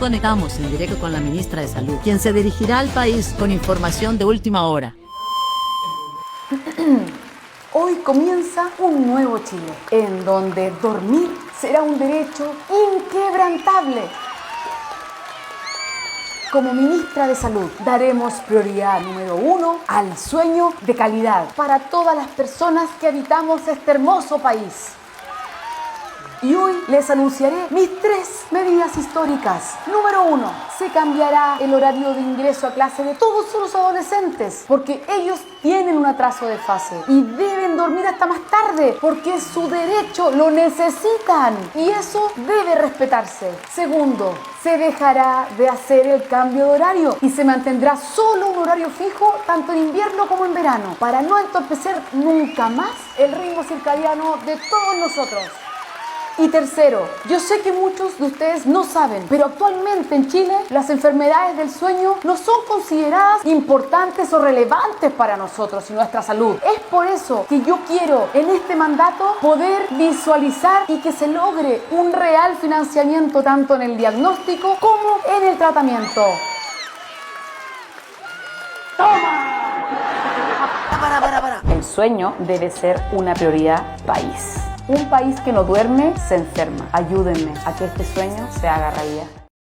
Conectamos en directo con la ministra de Salud, quien se dirigirá al país con información de última hora. Hoy comienza un nuevo Chile, en donde dormir será un derecho inquebrantable. Como ministra de Salud, daremos prioridad número 1 al sueño de calidad para todas las personas que habitamos este hermoso país. Y hoy les anunciaré mis 3 medidas históricas. Número 1. Se cambiará el horario de ingreso a clase de todos los adolescentes, porque ellos tienen un atraso de fase y deben dormir hasta más tarde, porque es su derecho, lo necesitan y eso debe respetarse. Segundo, se dejará de hacer el cambio de horario y se mantendrá solo un horario fijo, tanto en invierno como en verano, para no entorpecer nunca más el ritmo circadiano de todos nosotros. Y tercero, yo sé que muchos de ustedes no saben, pero actualmente en Chile las enfermedades del sueño no son consideradas importantes o relevantes para nosotros y nuestra salud. Es por eso que yo quiero en este mandato poder visualizar y que se logre un real financiamiento tanto en el diagnóstico como en el tratamiento. ¡Toma! Para. El sueño debe ser una prioridad país. Un país que no duerme se enferma. Ayúdenme a que este sueño se haga realidad.